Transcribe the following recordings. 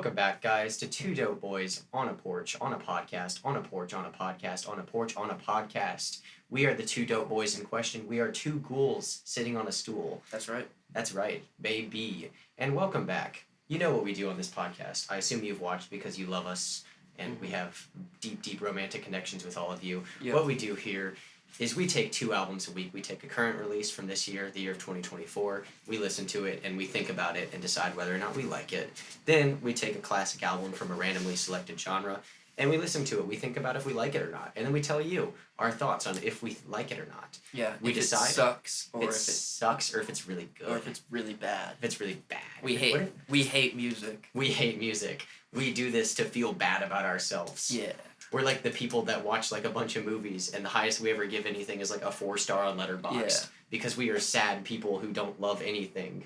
welcome back, guys, to Two Dope Boys on a porch, on a podcast, on a porch, on a podcast, on a porch, on a podcast. We are the two dope boys in question. We are two ghouls sitting on a stool. That's right. That's right, baby. And welcome back. You know what we do on this podcast. I assume you've watched because you love us, and we have deep, deep romantic connections with all of you. Yep. What we do here is we take 2 albums a week. We take a current release from this year, the year of 2024. We listen to it, and we think about it and decide whether or not we like it. Then we take a classic album from a randomly selected genre, and we listen to it. We think about if we like it or not. And then we tell you our thoughts on if we like it or not. Yeah, we if decide it sucks, or if it sucks, or if it's really good. Or if it's really bad. If it's really bad. We hate music. We hate music. We do this to feel bad about ourselves. Yeah. We're like the people that watch like a bunch of movies, and the highest we ever give anything is like a 4-star on Letterboxd because we are sad people who don't love anything.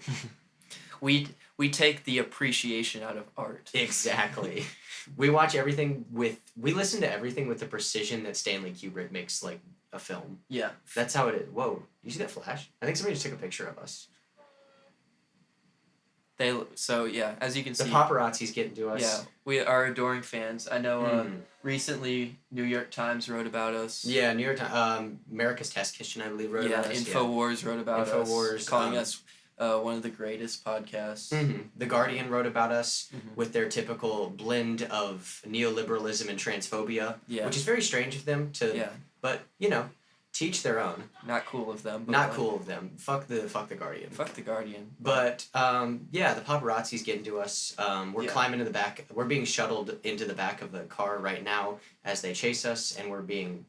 We take the appreciation out of art. Exactly. We watch everything we listen to everything with the precision that Stanley Kubrick makes like a film. Yeah. That's how it is. Whoa. You see that flash? I think somebody just took a picture of us. As you can see, the paparazzi's getting to us. Yeah, we are adoring fans. I know recently New York Times wrote about us. Yeah, New York Times. America's Test Kitchen, I believe, wrote about us. InfoWars wrote about us. Calling us one of the greatest podcasts. Mm-hmm. The Guardian wrote about us with their typical blend of neoliberalism and transphobia, which is very strange of them to. Yeah. But teach their own. Not cool of them. Not cool of them. Fuck the Guardian. Fuck the Guardian. But the paparazzi's getting to us. We're climbing to the back. We're being shuttled into the back of the car right now as they chase us, and the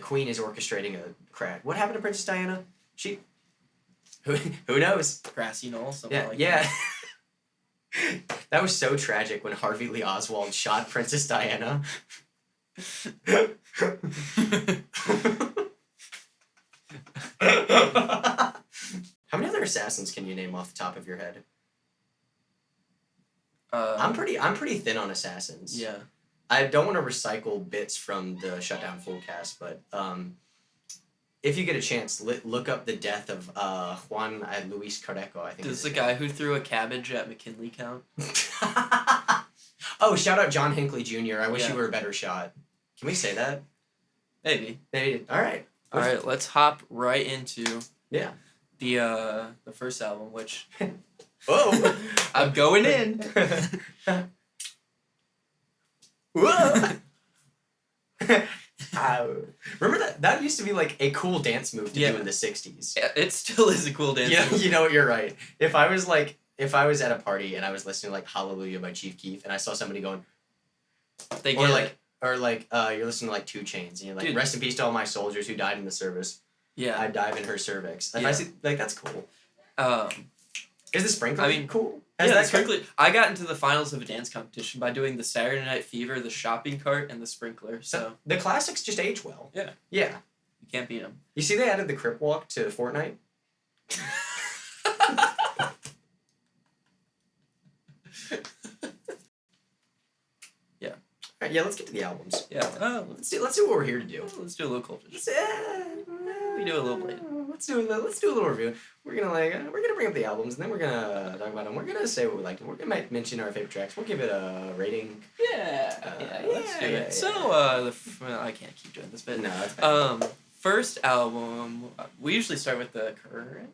Queen is orchestrating a crash. What happened to Princess Diana? Who knows? Grassy knoll. Yeah. That was so tragic when Harvey Lee Oswald shot Princess Diana. How many other assassins can you name off the top of your head? I'm pretty thin on assassins. Yeah. I don't want to recycle bits from the Shutdown Full cast, but if you get a chance, look up the death of Juan Luis Carreco, I think. Does the guy who threw a cabbage at McKinley count? Oh, shout out John Hinckley Jr. I wish you were a better shot. Can we say that? Maybe. All right. All right, let's hop right into the first album, which whoa, I'm going in. Whoa. Remember that used to be like a cool dance move to do in the 60s. Yeah, it still is a cool dance move. You know, you're right. If I was at a party and I was listening to like Hallelujah by Chief Keef and I saw somebody going, Or you're listening to like 2 Chainz and you're like, rest in peace to all my soldiers who died in the service. Yeah. I dive in her cervix. If I see, like, that's cool. Is the sprinkler cool? The sprinkler. I got into the finals of a dance competition by doing the Saturday Night Fever, the shopping cart, and the sprinkler. So the classics just age well. Yeah. Yeah. You can't beat them. You see they added the Crip Walk to Fortnite? All right, let's get to the albums. Yeah. Let's do what we're here to do. Let's do a little culture. We do a little Blade. Let's do a little review. We're gonna bring up the albums, and then we're gonna talk about them. We're gonna say what we liked. We're gonna mention our favorite tracks. We'll give it a rating. Let's do it. So I can't keep doing this, but no. First album, we usually start with the current.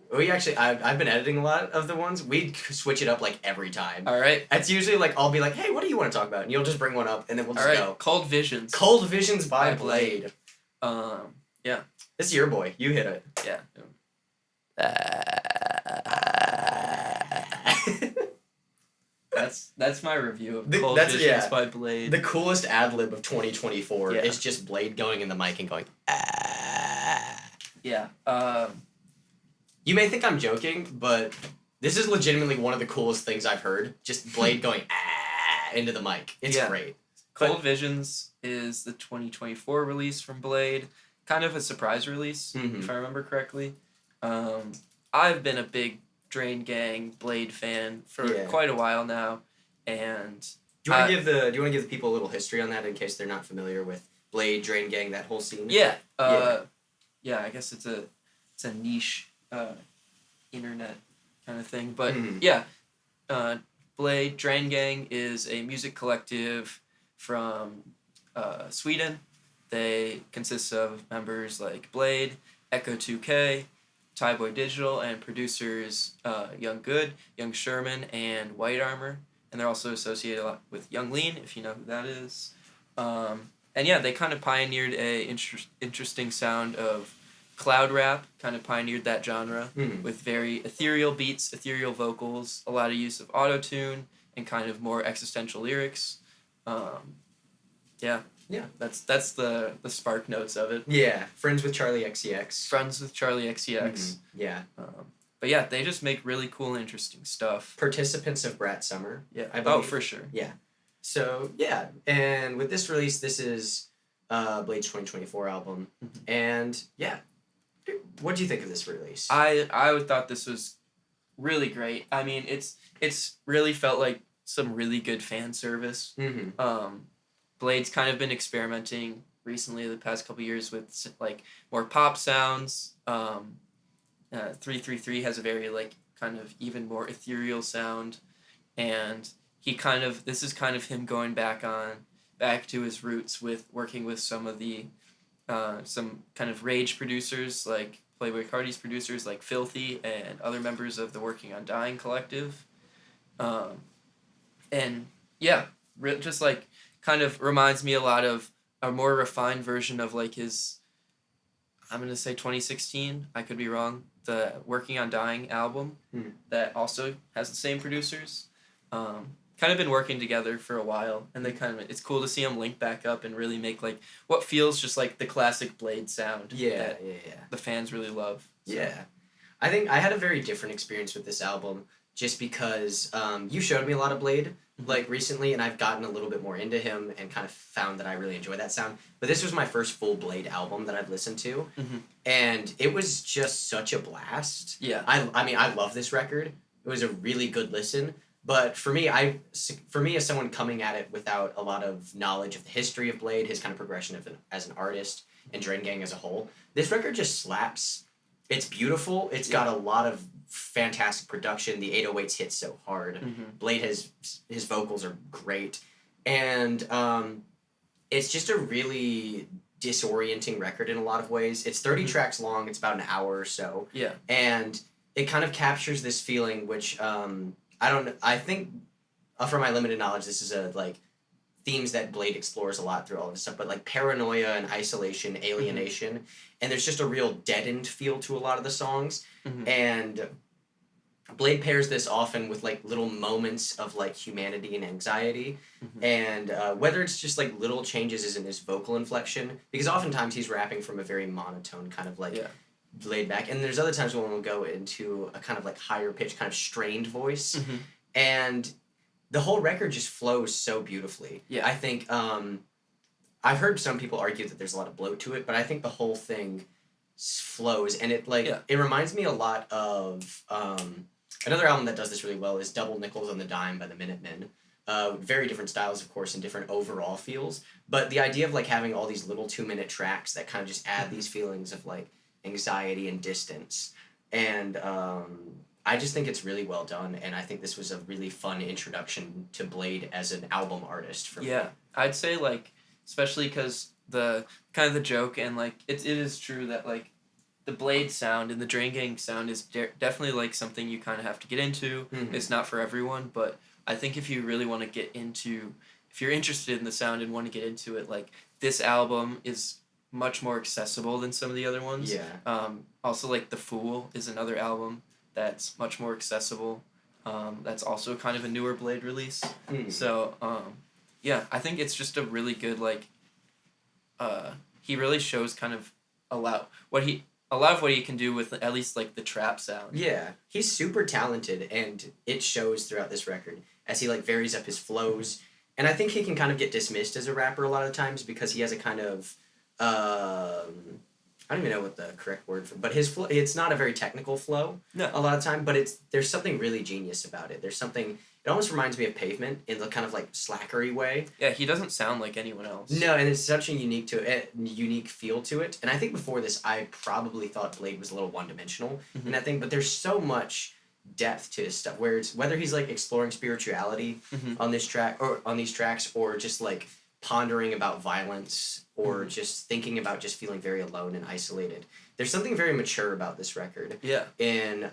I've been editing a lot of the ones. We switch it up like every time. All right. It's usually like I'll be like, hey, what do you want to talk about? And you'll just bring one up, and then we'll just go. Cold Visions. Cold Visions by Bladee. Yeah. This is your boy. You hit it. Yeah. That's my review of Cold Visions by Bladee. The coolest ad-lib of 2024 is just Bladee going in the mic and going, Yeah. You may think I'm joking, but this is legitimately one of the coolest things I've heard. Just Bladee going, into the mic. It's great. Cold Visions is the 2024 release from Bladee. Kind of a surprise release, if I remember correctly. I've been a big Drain Gang Bladee fan for quite a while now, and do you want to give the people a little history on that in case they're not familiar with Bladee, Drain Gang, that whole scene? Yeah. I guess it's a niche internet kind of thing, but Bladee. Drain Gang is a music collective from Sweden. They consist of members like Bladee, Echo 2K, Boy Digital, and producers Young Good, Young Sherman, and White Armor. And they're also associated a lot with Young Lean, if you know who that is. And yeah, they kind of pioneered a interesting sound of cloud rap, kind of pioneered that genre with very ethereal beats, ethereal vocals, a lot of use of auto-tune, and kind of more existential lyrics. Yeah. That's the spark notes of it. Yeah. Friends with Charlie XCX. Friends with Charlie XCX. Yeah. But yeah, they just make really cool and interesting stuff. Participants of Brat Summer. Yeah. Oh, for sure. Yeah. So, yeah. And with this release, this is Blade's 2024 album. And, yeah. What do you think of this release? I thought this was really great. I mean, it's really felt like some really good fan service. Blade's kind of been experimenting recently the past couple years with like more pop sounds. 333 has a very like kind of even more ethereal sound, and this is kind of him going back to his roots with working with some of the some kind of rage producers like Playboi Carti's producers like Filthy and other members of the Working on Dying collective. And yeah, just like kind of reminds me a lot of a more refined version of like his, I'm going to say 2016, I could be wrong, the Working on Dying album that also has the same producers. Kind of been working together for a while, and it's cool to see them link back up and really make like what feels just like the classic Bladee sound that the fans really love. So. Yeah. I think I had a very different experience with this album just because you showed me a lot of Bladee like recently, and I've gotten a little bit more into him and kind of found that I really enjoy that sound. But this was my first full Bladee album that I've listened to, and it was just such a blast. Yeah. I mean, I love this record. It was a really good listen. But for me, as someone coming at it without a lot of knowledge of the history of Bladee, his kind of progression as an artist, and Drain Gang as a whole, this record just slaps. It's beautiful. It's got a lot of fantastic production. The 808s hit so hard. Bladee his vocals are great, and it's just a really disorienting record in a lot of ways. It's 30 tracks long. It's about an hour or so. Yeah, and it kind of captures this feeling, which I think, from my limited knowledge, this is themes that Bladee explores a lot through all of this stuff, but like paranoia and isolation, alienation, and there's just a real deadened feel to a lot of the songs, and Bladee pairs this often with like little moments of like humanity and anxiety, and whether it's just like little changes in his vocal inflection, because oftentimes he's rapping from a very monotone kind of like laid back, and there's other times when we'll go into a kind of like higher pitched kind of strained voice, and the whole record just flows so beautifully. I think I've heard some people argue that there's a lot of bloat to it, but I think the whole thing flows, and it reminds me a lot of another album that does this really well is Double Nickels on the Dime by the Minutemen. Very different styles, of course, and different overall feels, but the idea of like having all these little 2-minute tracks that kind of just add these feelings of like anxiety and distance, and I just think it's really well done, and I think this was a really fun introduction to Bladee as an album artist for me. Yeah, I'd say like, especially because the kind of the joke, and like it is true that like the Bladee sound and the Drain Gang sound is definitely like something you kind of have to get into. It's not for everyone, but I think if you really want to get into, if you're interested in the sound and want to get into it, like this album is much more accessible than some of the other ones. Also like The Fool is another album that's much more accessible. That's also kind of a newer Bladee release. So yeah, I think it's just a really good like he really shows kind of a lot of what he can do with at least like the trap sound. Yeah, he's super talented, and it shows throughout this record as he like varies up his flows. And I think he can kind of get dismissed as a rapper a lot of the times because he has a kind of I don't even know what the correct word for, but his flow, it's not a very technical flow a lot of time, but there's something really genius about it. There's something, it almost reminds me of Pavement in the kind of like slackery way. Yeah, he doesn't sound like anyone else. No, and it's such a unique feel to it. And I think before this, I probably thought Bladee was a little one-dimensional in that thing, but there's so much depth to his stuff, where it's whether he's like exploring spirituality on this track or on these tracks, or just like pondering about violence, or just thinking about just feeling very alone and isolated. There's something very mature about this record. Yeah. And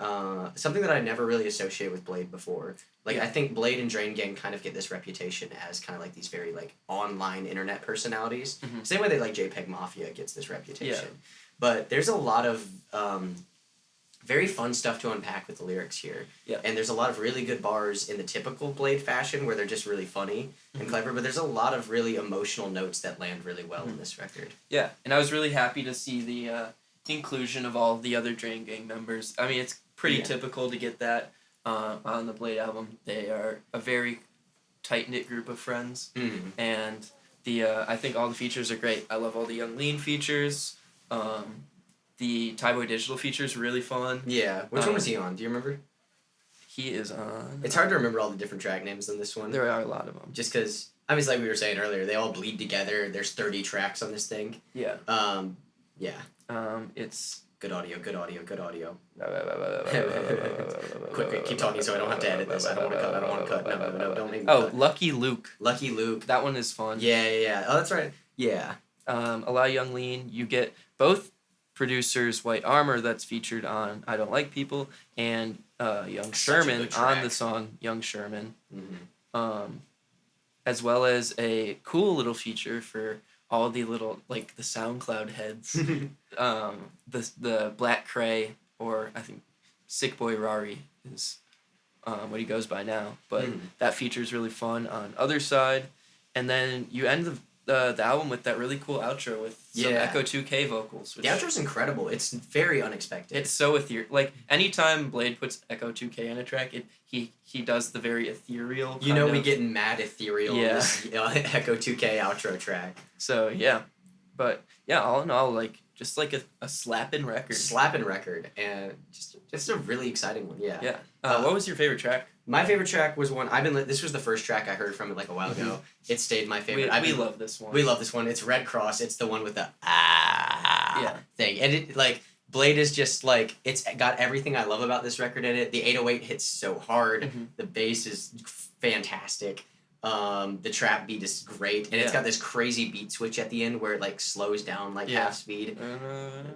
something that I never really associated with Bladee before. Like, I think Bladee and Drain Gang kind of get this reputation as kind of like these very like online internet personalities. Same way that like JPEG Mafia gets this reputation. Yeah. But there's a lot of very fun stuff to unpack with the lyrics here. Yeah. And there's a lot of really good bars in the typical Bladee fashion where they're just really funny and clever, but there's a lot of really emotional notes that land really well in this record. Yeah, and I was really happy to see the inclusion of all of the other Drain Gang members. I mean, it's pretty typical to get that on the Bladee album. They are a very tight-knit group of friends, and I think all the features are great. I love all the Young Lean features. The Cowboy Digital feature is really fun. Yeah. Which one was he on? Do you remember? He is on... It's hard to remember all the different track names on this one. There are a lot of them. Just because, I mean, it's like we were saying earlier, they all bleed together. There's 30 tracks on this thing. Yeah. Yeah. It's... Good audio, good audio, good audio. Quick, keep talking so I don't have to edit this. I don't want to cut. No, don't make me cut. Lucky Luke. Lucky Luke. That one is fun. Yeah. Oh, that's right. Yeah. A lot of Young Lean. You get both producers' White Armor that's featured on I Don't Like People, and Young Sherman on the song Young Sherman. As well as a cool little feature for all the little, like, the SoundCloud heads. The Black Cray, or I think Sick Boy Rari is what he goes by now. But that feature is really fun on Other Side. And then you end the album with that really cool outro with some Echo 2K vocals. The outro's incredible. It's very unexpected. It's so ethereal. Like, anytime Bladee puts Echo 2K in a track, he does the very ethereal You know we get mad ethereal in this Echo 2K outro track. So, yeah. But, yeah, all in all, like, just like a slapping record. Slapping record. And just a really exciting one, yeah. Yeah. What was your favorite track? My favorite track was one, this was the first track I heard from it like a while ago. It stayed my favorite. We love this one. We love this one. It's Red Cross. It's the one with the thing. And it, like, Bladee is just, like, it's got everything I love about this record in it. The 808 hits so hard. The bass is fantastic. The trap beat is great. And it's got this crazy beat switch at the end where it, like, slows down, like, half speed.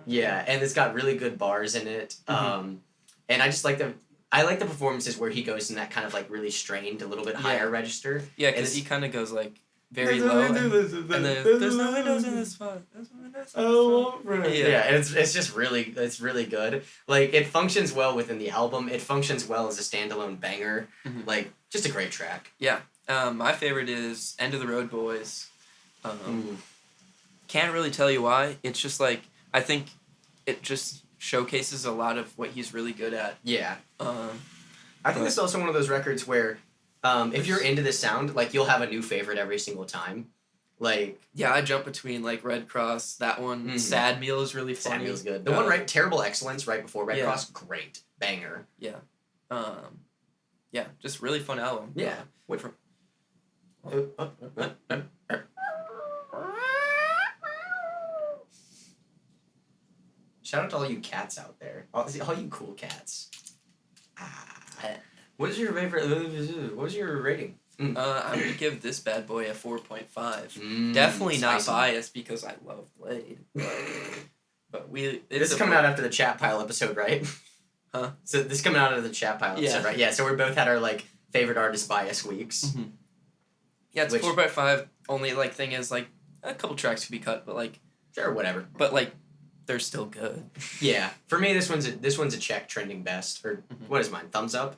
Yeah, and it's got really good bars in it. And I just like I like the performances where he goes in that kind of, like, really strained, a little bit higher register. Yeah, because he kind of goes, like, very low. And then, there's no windows in this spot. Yeah, and it's just really, it's really good. Like, it functions well within the album. It functions well as a standalone banger. Like, just a great track. Yeah. My favorite is End of the Road Boys. Can't really tell you why. It's just, like, I think it just showcases a lot of what he's really good at. Yeah. I think this is also one of those records where if you're into this sound, like, you'll have a new favorite every single time. Like... Yeah, I jump between, like, Red Cross, that one. Sad Meal is really funny. Sad Meal's good. The one Terrible Excellence right before Red Cross, great. Banger. Yeah. Yeah, just really fun album. Yeah. Shout out to all you cats out there. All you cool cats. What is your favorite... What was your rating? I'm going to give this bad boy a 4.5. Definitely not biased because I love Bladee. But this is coming out after the Chat Pile episode, right? Huh? So this is coming out of the Chat Pile episode, right? Yeah, so we both had our, like, favorite artist bias weeks. Yeah, it's 4.5. Only, like, thing is, like, a couple tracks could be cut, but, like... Sure, whatever. But, like... They're still good. Yeah. For me, this one's a check trending best. Or what is mine? Thumbs up?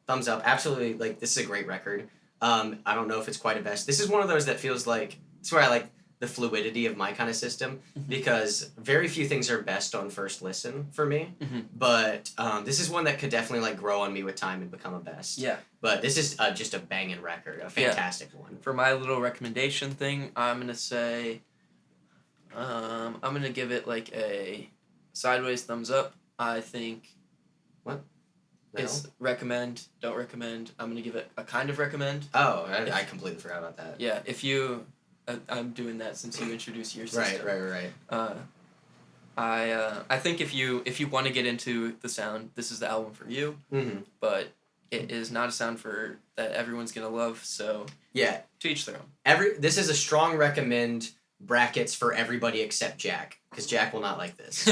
Thumbs up. Absolutely. Like, this is a great record. I don't know if it's quite a best. This is one of those that feels like... It's where I like the fluidity of my kind of system. Because very few things are best on first listen for me. But this is one that could definitely, like, grow on me with time and become a best. Yeah. But this is just a banging record. A fantastic one. For my little recommendation thing, I'm going to say... I'm going to give it, like, a sideways thumbs up. I think... What? No? It's recommend, don't recommend. I'm going to give it a kind of recommend. Oh, I completely forgot about that. Yeah, if you... I'm doing that since you introduced your system. Right. I think if you want to get into the sound, this is the album for you. Mm-hmm. But it is not a sound that everyone's gonna love. So yeah, to each their own. This is a strong recommend. Brackets for everybody except Jack, because Jack will not like this.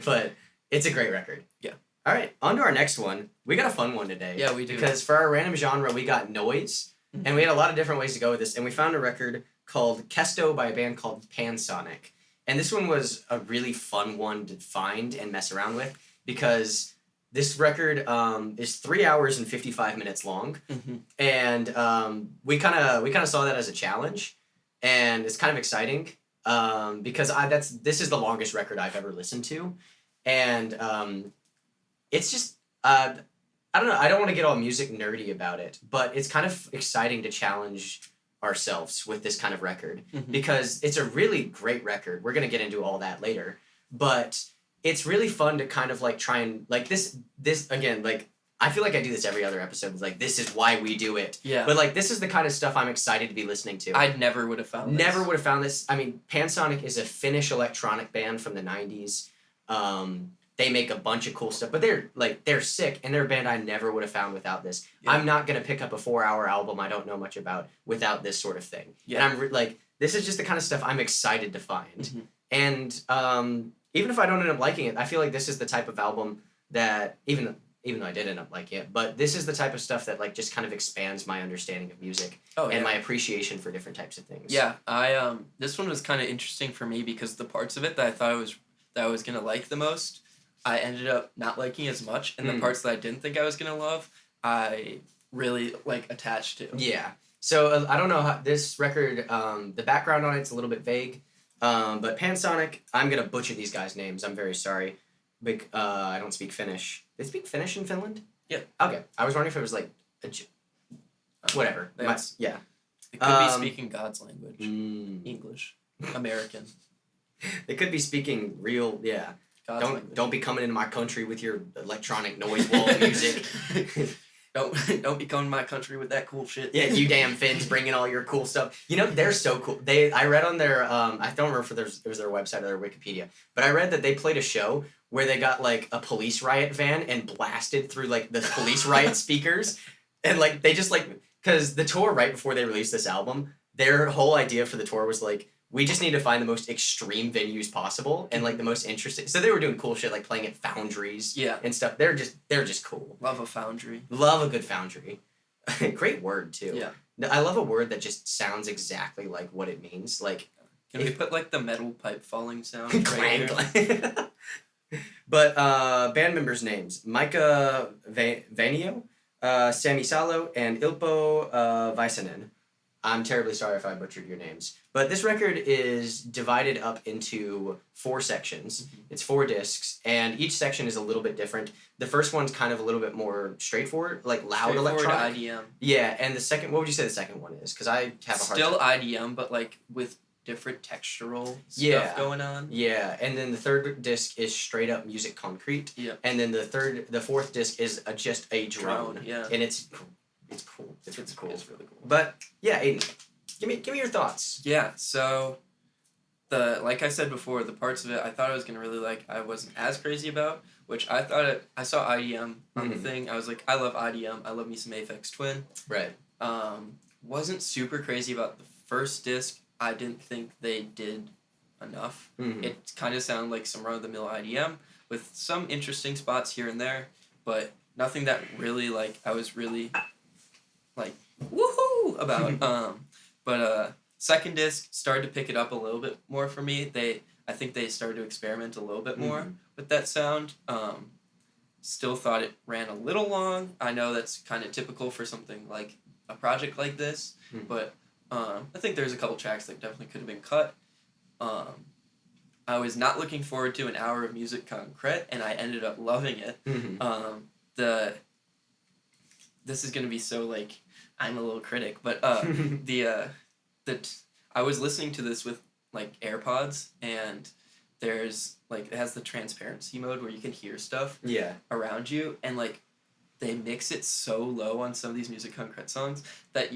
But it's a great record. Yeah. All right, on to our next one. We got a fun one today. Yeah, we do. Because for our random genre, we got noise, and we had a lot of different ways to go with this, and we found a record called Kesto by a band called Pansonic. And this one was a really fun one to find and mess around with, because this record is 3 hours and 55 minutes long, and we kind of saw that as a challenge. And it's kind of exciting because this is the longest record I've ever listened to, and it's just I don't know, I don't want to get all music nerdy about it, but it's kind of exciting to challenge ourselves with this kind of record because it's a really great record. We're gonna get into all that later, but it's really fun to kind of like try and like this again, like I feel like I do this every other episode. It's like, this is why we do it. Yeah. But, like, this is the kind of stuff I'm excited to be listening to. I never would have found this. Never would have found this. I mean, Pansonic is a Finnish electronic band from the 90s. They make a bunch of cool stuff. But they're sick, and they're a band I never would have found without this. Yeah. I'm not going to pick up a 4-hour album I don't know much about without this sort of thing. Yeah. And I'm, this is just the kind of stuff I'm excited to find. And even if I don't end up liking it, I feel like this is the type of album that, even though I did end up liking it, but this is the type of stuff that like just kind of expands my understanding of music and my appreciation for different types of things. Yeah, I this one was kind of interesting for me because the parts of it that I thought I was gonna like the most, I ended up not liking as much, and the parts that I didn't think I was gonna love, I really like attached to. Yeah. So I don't know how this record, the background on it's a little bit vague, but Pansonic, I'm gonna butcher these guys' names. I'm very sorry. I don't speak Finnish. They speak Finnish in Finland? Yeah. Okay. I was wondering if it was like whatever. Yeah. It could be speaking God's language. English. American. They could be speaking real, yeah. Don't be coming into my country with your electronic noise wall music. Don't be coming to my country with that cool shit. Yeah, you damn Finns bringing all your cool stuff. You know, they're so cool. I read on their, I don't remember if it was their website or their Wikipedia, but I read that they played a show where they got, like, a police riot van and blasted through, like, the police riot speakers. And, like, they just, like, because the tour right before they released this album, their whole idea for the tour was, like, we just need to find the most extreme venues possible and, like, the most interesting. So they were doing cool shit, like playing at foundries and stuff. They're just cool. Love a foundry. Love a good foundry. Great word, too. Yeah. I love a word that just sounds exactly like what it means. Like, can we put, like, the metal pipe falling sound right here? But band members' names: Mika Vainio, Sami Salo, and Ilpo Väisänen. I'm terribly sorry if I butchered your names. But this record is divided up into 4 sections. It's 4 discs, and each section is a little bit different. The first one's kind of a little bit more straightforward, like loud electronic. IDM. Yeah, and the second, what would you say the second one is? Because I have a hard Still IDM, but like with different textural stuff going on. Yeah, and then the third disc is straight up music concrete. Yeah. And then the fourth disc is just a drone. Yeah. And it's cool. It's cool. It's cool. It's really cool. But yeah, Aiden, give me your thoughts. Yeah, so like I said before, the parts of it I thought I was gonna really like, I wasn't as crazy about, which I saw IDM on the thing. I was like, I love IDM. I love me some Aphex Twin. Right. Wasn't super crazy about the first disc. I didn't think they did enough. It kind of sounded like some run-of-the-mill IDM with some interesting spots here and there, but nothing that really, like, I was really, like, woohoo about. But second disc started to pick it up a little bit more for me. I think they started to experiment a little bit more with that sound. Still thought it ran a little long. I know that's kind of typical for something like a project like this, but I think there's a couple tracks that definitely could have been cut. I was not looking forward to an hour of music concrete, and I ended up loving it. This is gonna be so like I'm a little critic, but I was listening to this with like AirPods, and there's like it has the transparency mode where you can hear stuff around you, and like they mix it so low on some of these music concrete songs that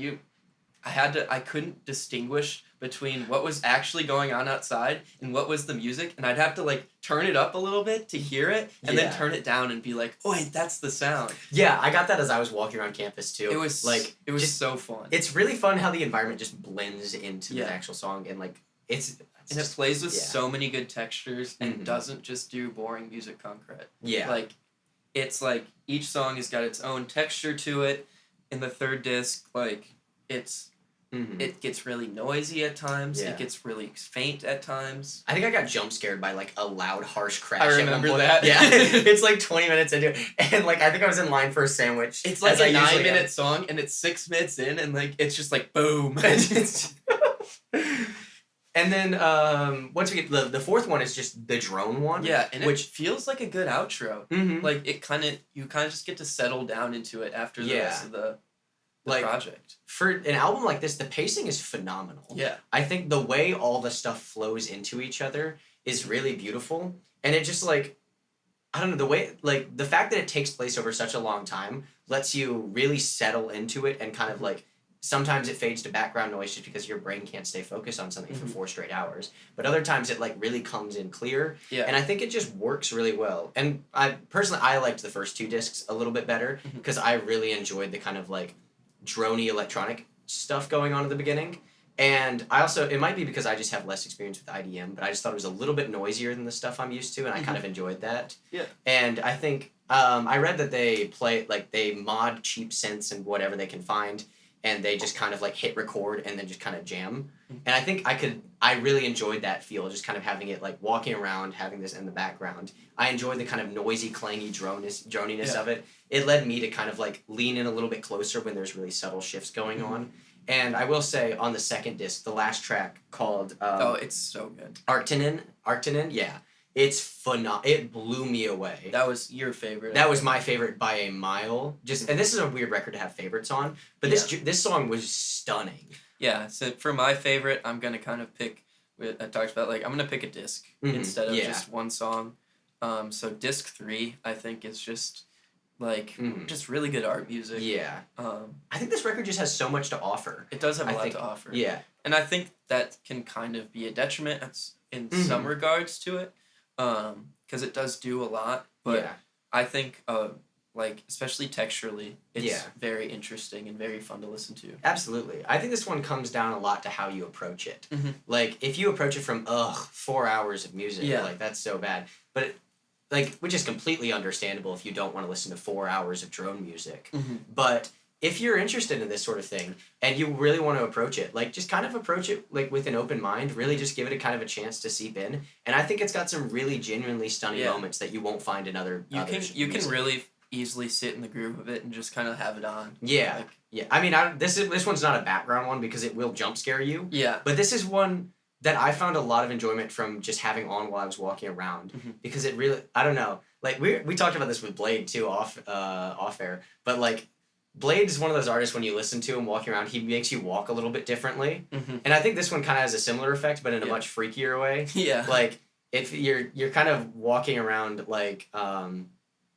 I couldn't distinguish between what was actually going on outside and what was the music, and I'd have to like turn it up a little bit to hear it, and then turn it down and be like, oh wait, that's the sound. Yeah, I got that as I was walking around campus too. It was just so fun. It's really fun how the environment just blends into the actual song, and like it plays with so many good textures and doesn't just do boring music concrete. Yeah. Like, it's like each song has got its own texture to it. In the third disc, like, it gets really noisy at times. Yeah. It gets really faint at times. I think I got jump scared by like a loud, harsh crash. I remember that. Yeah. It's like 20 minutes into it. And like I think I was in line for a sandwich. It's like a 9-minute song and it's 6 minutes in and like it's just like boom. And then once we get the fourth one is just the drone one. Yeah, and which feels like a good outro. Mm-hmm. Like you kind of just get to settle down into it after the rest of the project. For an album like this, the pacing is phenomenal. Yeah. I think the way all the stuff flows into each other is really beautiful. And it just like, I don't know, the way, like, the fact that it takes place over such a long time lets you really settle into it and kind of like, sometimes it fades to background noise just because your brain can't stay focused on something for 4 straight hours. But other times it like really comes in clear. Yeah. And I think it just works really well. And I liked the first 2 discs a little bit better because I really enjoyed the kind of like droney electronic stuff going on at the beginning. And I also, it might be because I just have less experience with IDM, but I just thought it was a little bit noisier than the stuff I'm used to, and I kind of enjoyed that. Yeah. And I think, I read that they mod cheap synths and whatever they can find, and they just kind of like hit record and then just kind of jam. And I think I really enjoyed that feel, just kind of having it like walking around, having this in the background. I enjoyed the kind of noisy, clangy droniness of it. It led me to kind of like lean in a little bit closer when there's really subtle shifts going on. And I will say on the second disc, the last track called... it's so good. Arctinin, yeah. It's phenomenal. It blew me away. That was your favorite. That was my favorite by a mile. And this is a weird record to have favorites on, but this song was stunning. Yeah, so for my favorite, I'm going to kind of pick, I talked about, like, I'm going to pick a disc instead of just one song. So disc 3, I think, is just, like, just really good art music. Yeah. I think this record just has so much to offer. It does have a lot to offer. Yeah. And I think that can kind of be a detriment in some regards to it, because it does do a lot, but I think, like, especially texturally, it's very interesting and very fun to listen to. Absolutely. I think this one comes down a lot to how you approach it. Like, if you approach it from, 4 hours of music, like, that's so bad. But, like, which is completely understandable if you don't want to listen to 4 hours of drone music. But if you're interested in this sort of thing and you really want to approach it, like, just kind of approach it, like, with an open mind, really just give it a kind of a chance to seep in. And I think it's got some really genuinely stunning moments that you won't find in other You can really easily sit in the groove of it and just kind of have it on. Yeah. Like, yeah. I mean, this one's not a background one because it will jump scare you. Yeah. But this is one that I found a lot of enjoyment from just having on while I was walking around because it really, I don't know, like we talked about this with Bladee too off air, but like Bladee is one of those artists when you listen to him walking around, he makes you walk a little bit differently. And I think this one kind of has a similar effect, but in a much freakier way. Yeah. Like if you're kind of walking around like,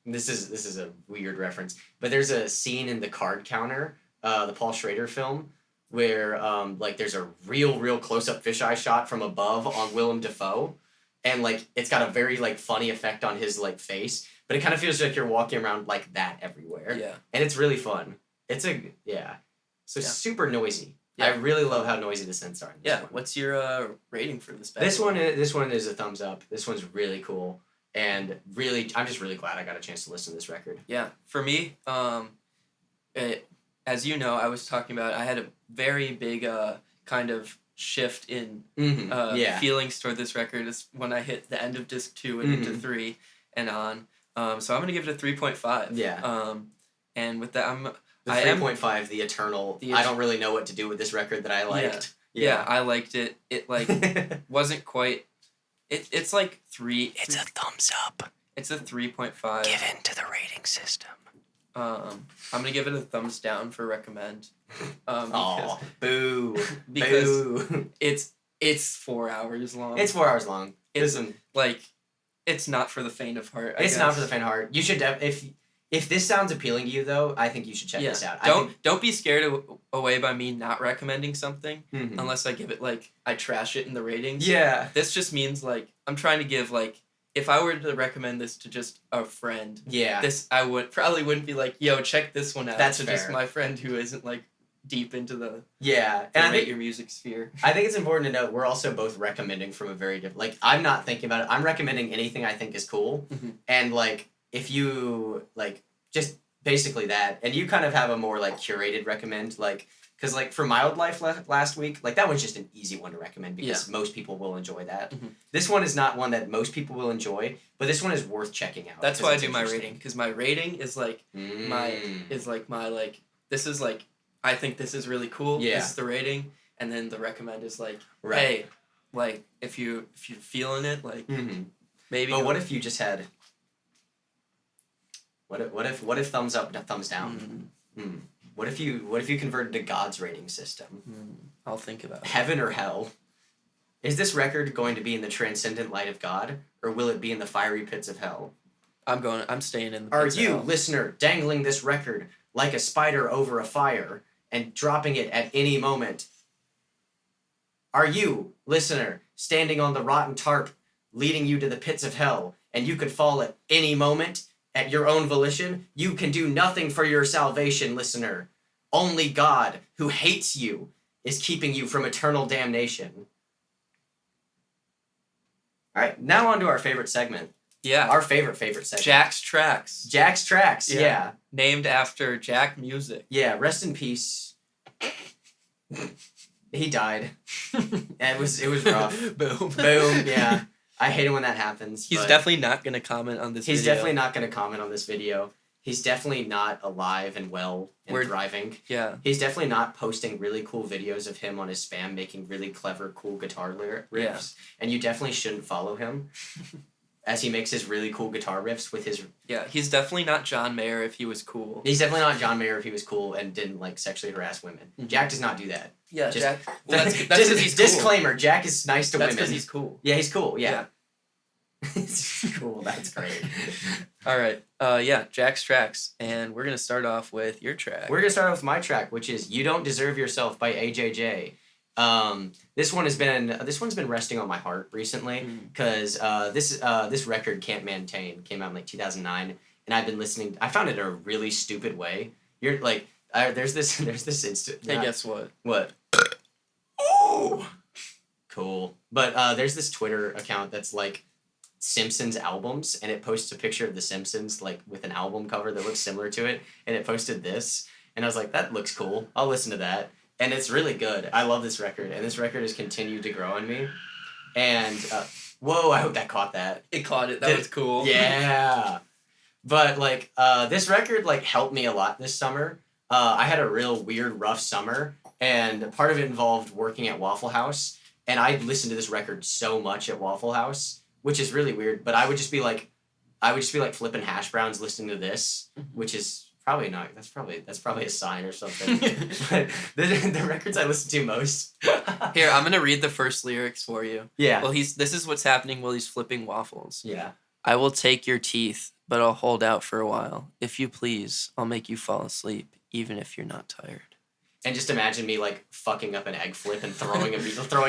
this is a weird reference, but there's a scene in The Card Counter, the Paul Schrader film, where like there's a real close-up fisheye shot from above on Willem Dafoe, and like it's got a very like funny effect on his like face, but it kind of feels like you're walking around like that everywhere. Yeah. And it's really fun. It's super noisy. Yeah. I really love how noisy the synths are in this one. What's your rating for this band? This one is a thumbs up. This one's really cool. And really, I'm just really glad I got a chance to listen to this record. Yeah. For me, as you know, I was talking about, I had a very big kind of shift in feelings toward this record is when I hit the end of disc 2 and into 3 and on. So I'm going to give it a 3.5. Yeah. And with that, The 3.5, the eternal, I don't really know what to do with this record that I liked. Yeah, I liked it. It, like, wasn't quite... It's like 3... It's a thumbs up. It's a 3.5. Given to the rating system. I'm going to give it a thumbs down for recommend. Boo. Because boo. It's 4 hours long. It's 4 hours long. It's, like, it's not for the faint of heart, I guess. Not for the faint of heart. You should, if If this sounds appealing to you, though, I think you should check this out. Don't be scared away by me not recommending something unless I give it, like, I trash it in the ratings. Yeah. This just means, like, I'm trying to give, like, if I were to recommend this to just a friend, I wouldn't be like, yo, check this one out. That's to fair. Just my friend who isn't, like, deep into the and I think your music sphere. I think it's important to note we're also both recommending from a very different, like, I'm not thinking about it. I'm recommending anything I think is cool, and, like, if you, like, just basically that, and you kind of have a more, like, curated recommend, like, because, like, for Mild Life last week, like, that was just an easy one to recommend because most people will enjoy that. This one is not one that most people will enjoy, but this one is worth checking out. That's why I do my rating, because my rating is, like, my this is, like, I think this is really cool. Yeah. This is the rating, and then the recommend is, like, hey, like, if you're feeling it, like, maybe. But what if you just had... What if thumbs up, thumbs down? What if you converted to God's rating system? I'll think about it. Heaven or hell? Is this record going to be in the transcendent light of God, or will it be in the fiery pits of hell? I'm staying in the Are pits you, of hell. Listener, dangling this record like a spider over a fire and dropping it at any moment? Are you, listener, standing on the rotten tarp, leading you to the pits of hell, and you could fall at any moment? At your own volition, you can do nothing for your salvation, listener. Only God, who hates you, is keeping you from eternal damnation. All right, now on to our favorite segment. Yeah. Our favorite segment. Jack's Tracks. Jack's Tracks, yeah. Named after Jack Music. Yeah, rest in peace. He died. It was rough. Boom. Boom, yeah. I hate it when that happens. He's definitely not going to comment on this video. He's definitely not going to comment on this video. He's definitely not alive and well and thriving. Yeah. He's definitely not posting really cool videos of him on his spam making really clever, cool guitar riffs. Yeah. And you definitely shouldn't follow him as he makes his really cool guitar riffs with his... Yeah, he's definitely not John Mayer if he was cool. He's definitely not John Mayer if he was cool and didn't, like, sexually harass women. Jack does not do that. Yeah, just, Jack... Well, that's because he's cool. Disclaimer, Jack is nice to women. That's because he's cool. Yeah, he's cool, yeah. It's cool, that's great. All right, Jack's Tracks, and we're going to start off with your track. We're going to start off with my track, which is You Don't Deserve Yourself by AJJ. This one's been resting on my heart recently, because this record, Can't Maintain, came out in, like, 2009, and I've been listening. I found it in a really stupid way. You're, like, there's this instant... Hey, guess what? What? Oh! Cool. But there's this Twitter account that's, like, Simpsons albums, and it posts a picture of the Simpsons, like, with an album cover that looks similar to it, and it posted this, and I was like, that looks cool, I'll listen to that, and it's really good. I love this record, and this record has continued to grow on me, and, whoa, I hope that caught that. It caught it, that was cool. Yeah. But, like, this record, like, helped me a lot this summer. I had a real weird, rough summer, and part of it involved working at Waffle House, and I listened to this record so much at Waffle House, which is really weird, but I would just be like flipping hash browns listening to this, which is probably not, that's probably a sign or something. But the records I listen to most. Here, I'm going to read the first lyrics for you. Yeah. Well, this is what's happening while he's flipping waffles. Yeah. I will take your teeth, but I'll hold out for a while. If you please, I'll make you fall asleep, even if you're not tired. And just imagine me, like, fucking up an egg flip and throwing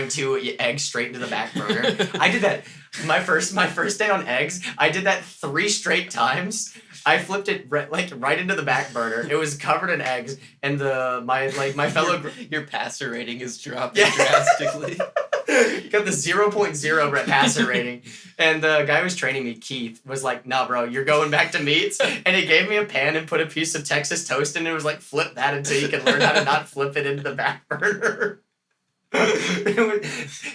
2 eggs straight into the back burner. I did that my first day on eggs. I did that 3 straight times. I flipped it right into the back burner. It was covered in eggs, and my fellow your passer rating is dropping drastically. You got the 0.0 passer rating. And the guy who was training me, Keith, was like, nah, bro, you're going back to meats. And he gave me a pan and put a piece of Texas toast in it. It was like, flip that until you can learn how to not flip it into the back burner.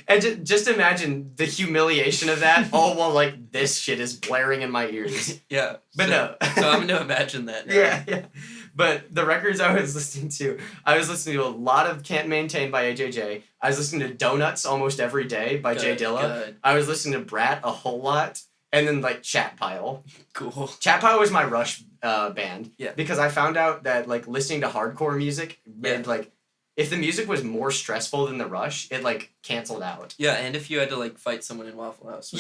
And just imagine the humiliation of that, all while, like, this shit is blaring in my ears. Yeah. But so I'm going to imagine that now. Yeah. But the records I was listening to a lot of Can't Maintain by AJJ. I was listening to Donuts almost every day by Dialup. I was listening to Brat a whole lot. And then, like, Chat Pile. Cool. Chat Pile was my Rush band. Yeah. Because I found out that, like, listening to hardcore music made, like, if the music was more stressful than the rush, it like canceled out. Yeah, and if you had to like fight someone in Waffle House, they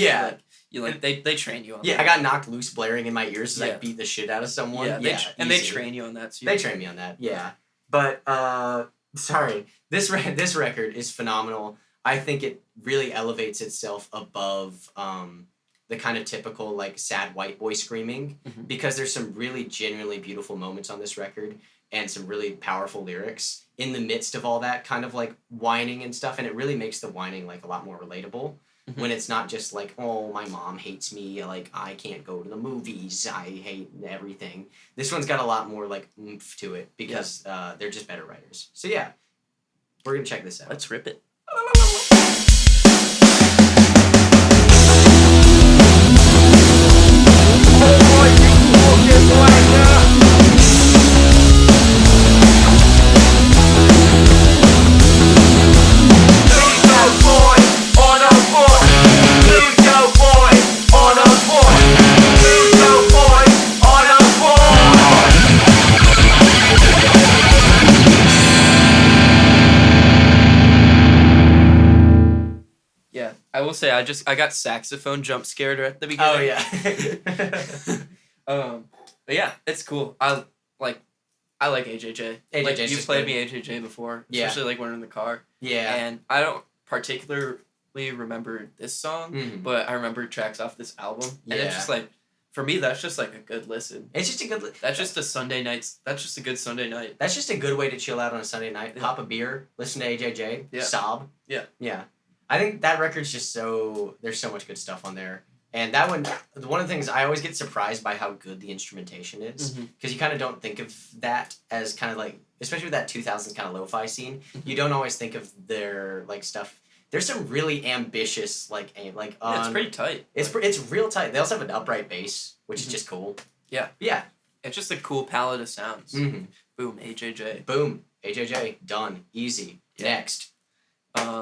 train you on. Yeah, that. I got knocked loose blaring in my ears as I beat the shit out of someone. Yeah, and they train you on that too. They train me on that. Yeah, but sorry, this record is phenomenal. I think it really elevates itself above the kind of typical like sad white boy screaming because there's some really genuinely beautiful moments on this record and some really powerful lyrics in the midst of all that kind of like whining and stuff, and it really makes the whining like a lot more relatable when it's not just like, oh, my mom hates me, like I can't go to the movies, I hate everything. This one's got a lot more like oomph to it because they're just better writers. So yeah, we're gonna check this out. Let's rip it. I will say I got saxophone jump scared at the beginning. Oh yeah. But yeah, it's cool. I like AJJ. Like you played me AJJ before, especially like when we're in the car. Yeah. And I don't particularly remember this song, but I remember tracks off this album, and it's just like for me that's just like a good listen. It's just a good. That's just a Sunday night. That's just a good Sunday night. That's just a good way to chill out on a Sunday night. Yeah. Pop a beer, listen to AJJ, sob. Yeah. Yeah. I think that record's just there's so much good stuff on there. And that one of the things, I always get surprised by how good the instrumentation is. Because you kind of don't think of that as kind of like, especially with that 2000s kind of lo-fi scene, you don't always think of their like stuff. There's some really ambitious like aim. Like it's pretty tight. It's real tight. They also have an upright bass, which is just cool. Yeah. Yeah. It's just a cool palette of sounds. Boom, AJJ. Boom, AJJ. Done. Easy. Yeah. Next.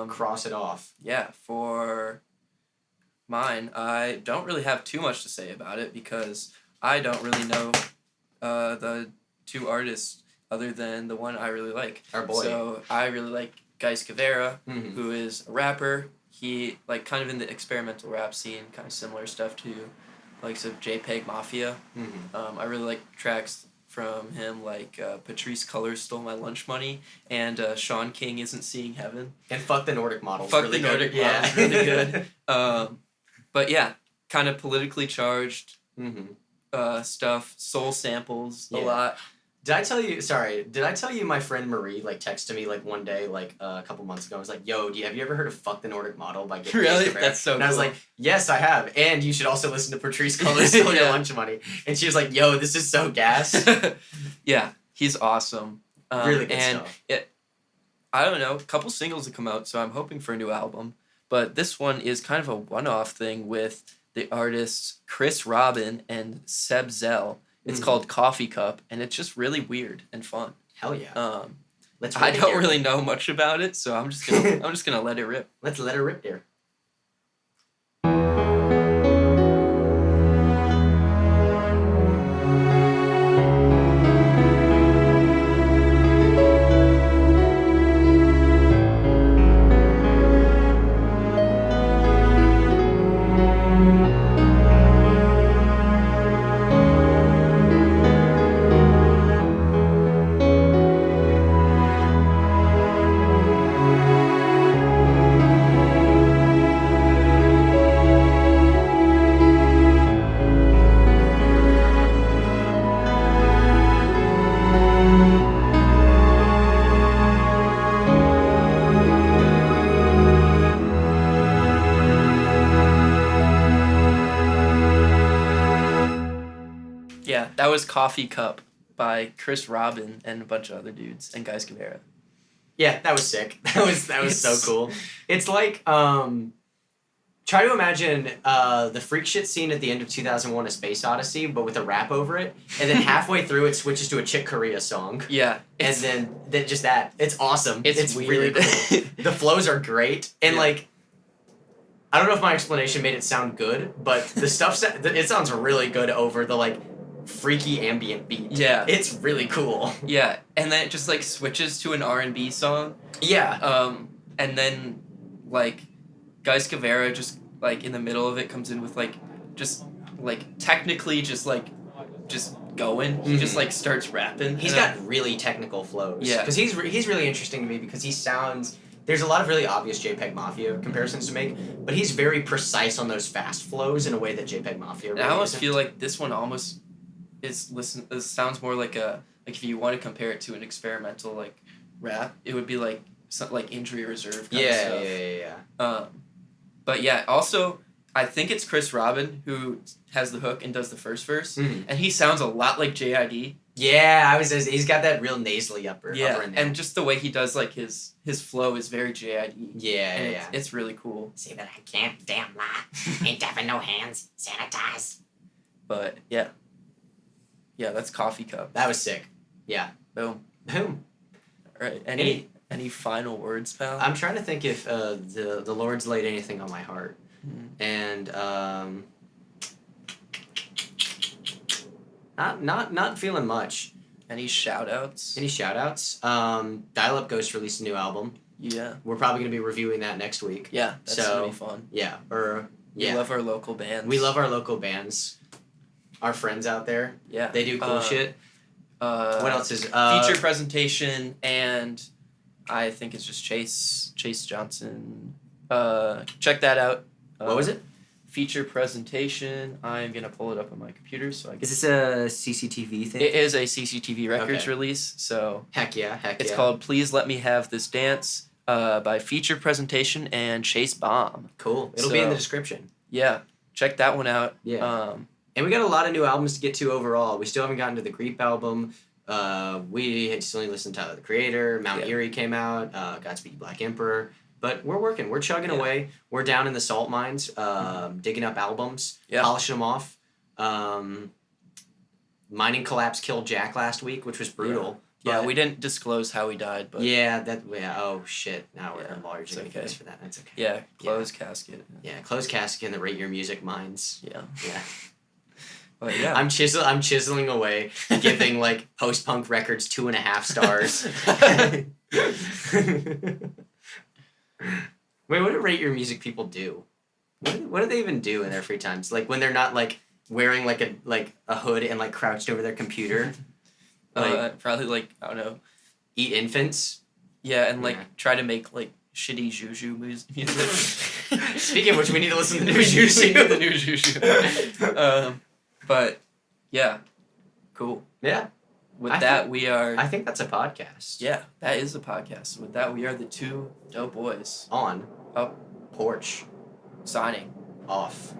Cross it off. Yeah, for mine, I don't really have too much to say about it because I don't really know the two artists other than the one I really like. Our boy. So I really like Ghais Guevara, who is a rapper. He like kind of in the experimental rap scene, kind of similar stuff to likes of JPEG Mafia. I really like tracks from him like Patrice Colors Stole My Lunch Money and Sean King Isn't Seeing Heaven. And Fuck the Nordic Models. Fuck really the Nordic Models, really good. But yeah, kind of politically charged stuff, soul samples a lot. Did I tell you my friend Marie like texted me like one day like a couple months ago? I was like, "Yo, have you ever heard of Fuck the Nordic Model by Ghais?" Really? That's so cool. And I was like, "Yes, I have." And you should also listen to Patrice Colors Stole Your Lunch Money. And she was like, "Yo, this is so gas." Yeah, he's awesome. Really good stuff. I don't know, a couple singles have come out, so I'm hoping for a new album. But this one is kind of a one-off thing with the artists Chris Robbin and Seb Zell. It's called Coffee Cup, and it's just really weird and fun. Hell yeah! I don't really know much about it, so I'm just gonna let it rip. Let's let it rip there. That was Coffee Cup by Chris Robbin and a bunch of other dudes and Ghais Guevara. Yeah, that was sick. That was so cool. It's like try to imagine the freak shit scene at the end of 2001: A Space Odyssey, but with a rap over it, and then halfway through it switches to a Chick Corea song. Yeah, and then just that. It's awesome. It's really cool. The flows are great, and like. I don't know if my explanation made it sound good, but the stuff it sounds really good over the like freaky ambient beat. Yeah. It's really cool. Yeah, and then it just, like, switches to an R&B song. Yeah. And then, like, Ghais Guevara just, like, in the middle of it comes in with, like, just, like, technically just going. He just, like, starts rapping. He's got really technical flows. Yeah. Because he's really interesting to me because he sounds... There's a lot of really obvious JPEG Mafia comparisons to make, but he's very precise on those fast flows in a way that JPEG Mafia really I almost isn't. feel like this one almost sounds more like a... Like, if you want to compare it to an experimental, like, rap, it would be, like, like Injury Reserve kind of stuff. Yeah. But, yeah, also... I think it's Chris Robbin who has the hook and does the first verse, and he sounds a lot like JID. Yeah, he's got that real nasally upper in there. And just the way he does, like, his flow is very JID. Yeah. It's really cool. Say that I can't, damn lie. Ain't having no hands, sanitize. But, yeah. Yeah, that's Coffee Cup. That was sick. Yeah. Boom. All right, any final words, pal? I'm trying to think if the Lord's laid anything on my heart. And not feeling much. Any shout outs? Dialup Ghost released a new album. Yeah. We're probably gonna be reviewing that next week. Yeah, that's gonna be fun. Yeah. We love our local bands. We love our local bands. Our friends out there. Yeah. They do cool shit. What else is feature presentation, and I think it's just Chase Johnson. Check that out. What was it? Feature presentation. I'm gonna pull it up on my computer so I can... Is this a CCTV thing? It is a CCTV Records release, so... Heck yeah. It's called Please Let Me Have This Dance by Feature Presentation and Chase Baum. Cool. It'll be in the description. Yeah. Check that one out. Yeah. And we got a lot of new albums to get to overall. We still haven't gotten to the Creep album. We had still listened to Tyler, the Creator. Mount Erie came out. Godspeed Black Emperor. But we're working. We're chugging away. We're down in the salt mines, digging up albums, polishing them off. Mining collapse killed Jack last week, which was brutal. Yeah, we didn't disclose how he died, but... oh, shit. Now we're lawyers are going to for that. That's okay. Yeah, closed casket. Yeah, closed casket in the Rate Your Music mines. Yeah. But yeah. I'm chiseling away, giving, like, post-punk records 2.5 stars. Wait, what do Rate Your Music people do? What do they even do in their free times? Like when they're not like wearing like a hood and like crouched over their computer? Probably like, I don't know, eat infants. Yeah, and like try to make like shitty Juju music. Speaking of which, we need to listen to the new Juju. The new Juju. But yeah, cool. Yeah. With that, we are... I think that's a podcast. Yeah, that is a podcast. With that, we are the two dope boys. On. Porch. Signing. Off.